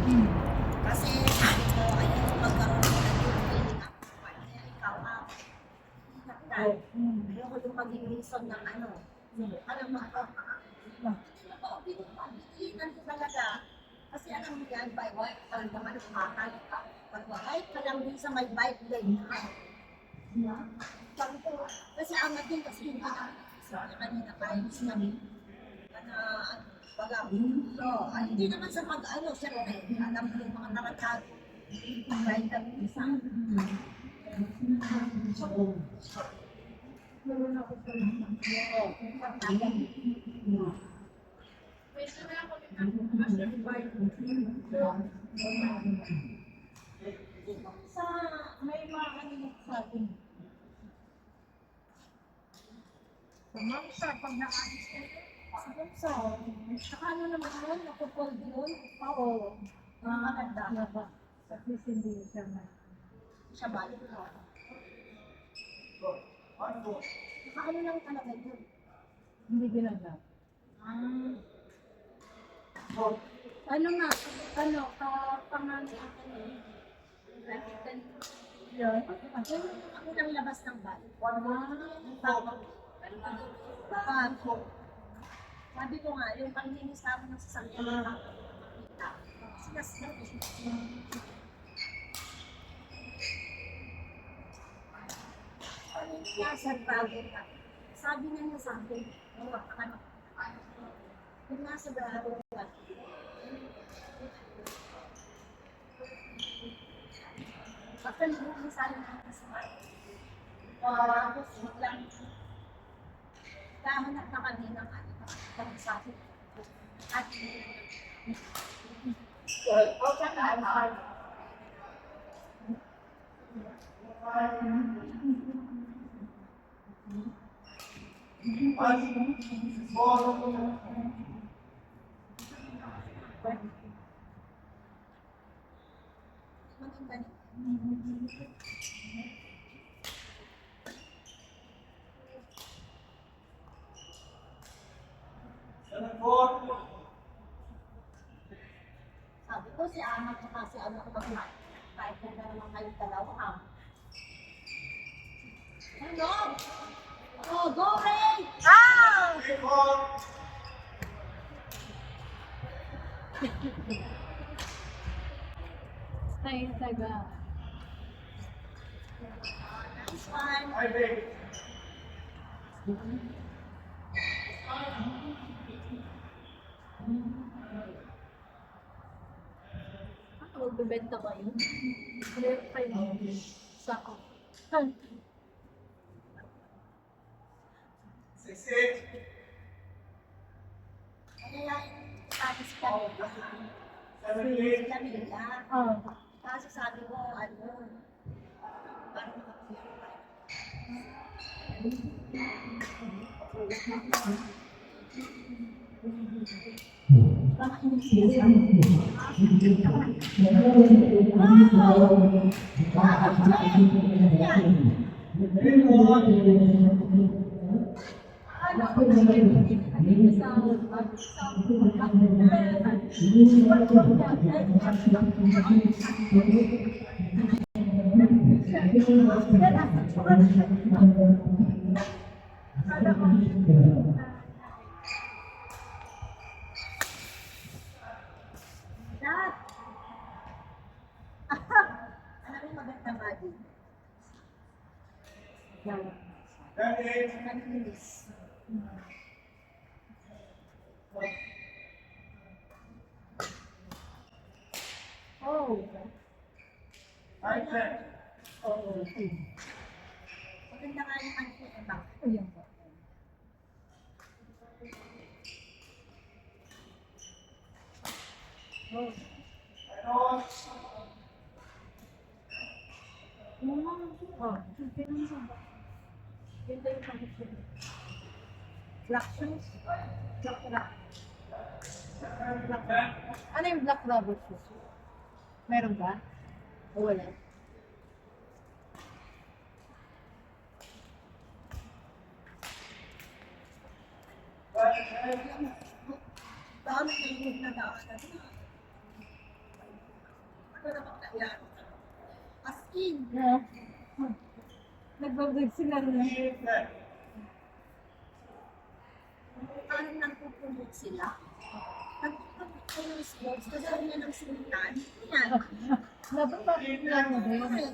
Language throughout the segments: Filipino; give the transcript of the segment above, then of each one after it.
Kasi sabi ko, ayaw magkaroon ko ng good feeling ako. Kaya ikaw ayoko yung maging reason ng ano. Alam mo ako, pinipinan ko talaga. Kasi alam mo yan, by white, talagang ano, makakal. Pag-white ka lang din sa may bike lane. Sabi ko, kasi angat din kasi hindi na. Sabi kanina, parang sinabi. Hindi naman sa mag-ano, siyempre, alam mo yung mga nakatag. Kahit ang isa. Sa may mga ano sa atin. Sa mamsa, pag naalis ko, sa mamsa, saka ano naman yun, nakukold yun. Oo. Maganda. At least hindi siya na. Siya ba? Ano lang talaga yun? Hindi ginagawa. Ano nga, ano, pangalan ako yun. Yun. Ako lang labas ng bike. Sabi ko nga, yung panglinis ako ng sasakyan na makita. Sinasya. Nasa bago ka. Sabi niya sa akin, kung nasa bago ka, basta nilinis sana ng kasama. Tapos, biglang kahanap na kami ng ano, pag-sabi. At, sabi ko si anak ko kasi ano ko mag kahit na naman kayong dalawa. Hello? Oh, go Ray! Tayo taga. Nice one. Magbebenta ba yun? Sako. Kaya tapos kami. Kami lang. Kaso sabi ko, ano, parang Dad! Alam mo maganda ba din? Malinis. Oh. Maganda nga yung ano yung iba. Ayan po. Black shoes? Black. Ano yung black rubber shoes? Meron ba? O wala? Dami na yung nagdaan. na magkayaan. As in, Yeah. Nagbablog sila na. parang nagpupulot sila. Nagpupulot ko yung sports, kasi ako niya ng sultan. Yan. Dapat ba lang na din? Okay.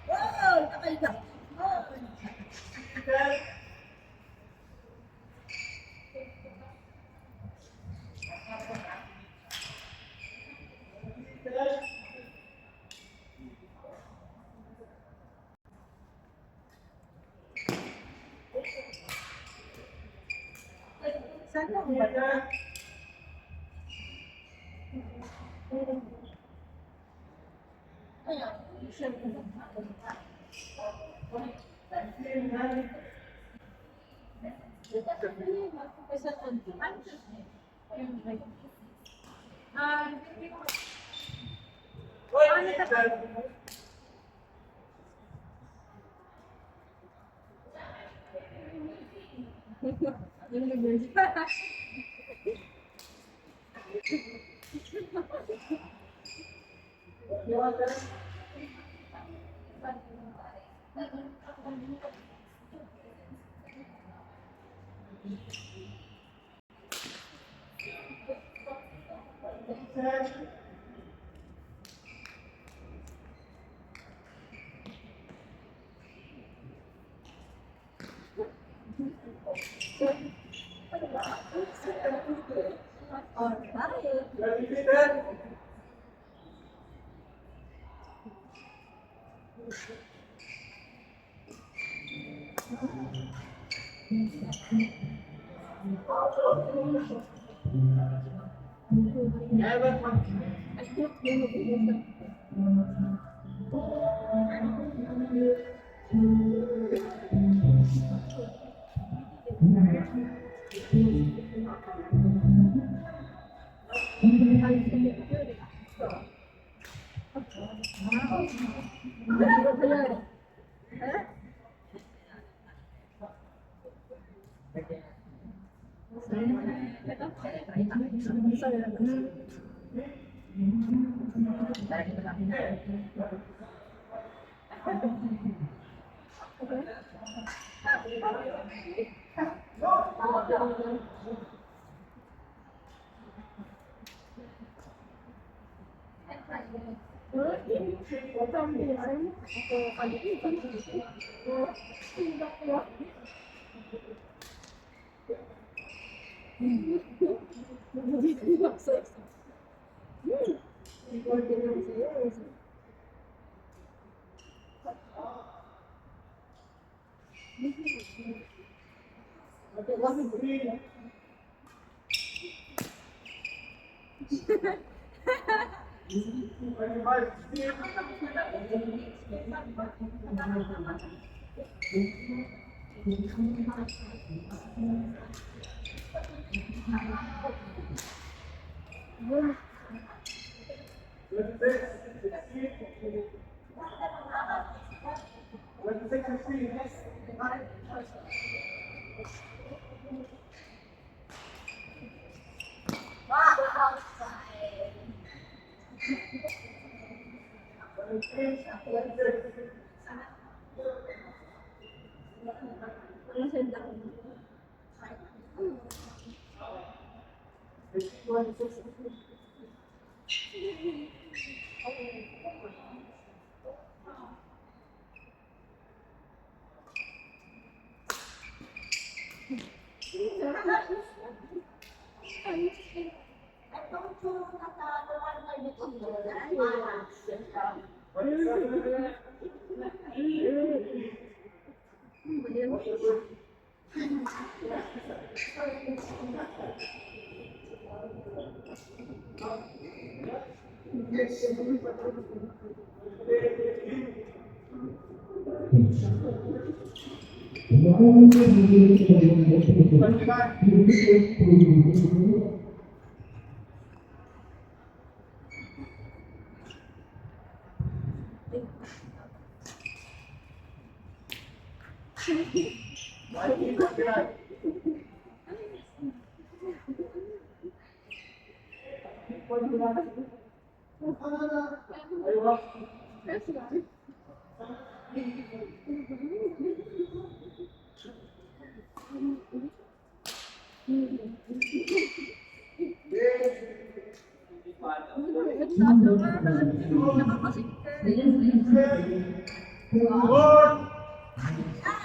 Wow! Kakaiba. Oh. Saan ka ba? Ayan. Yung nag-merge. Alright. Ah,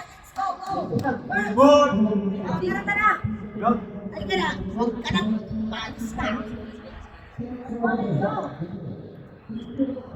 let's go, go! Oh, tara, tara! Ay ka na! Huwag ka nang maalis na! Let's go!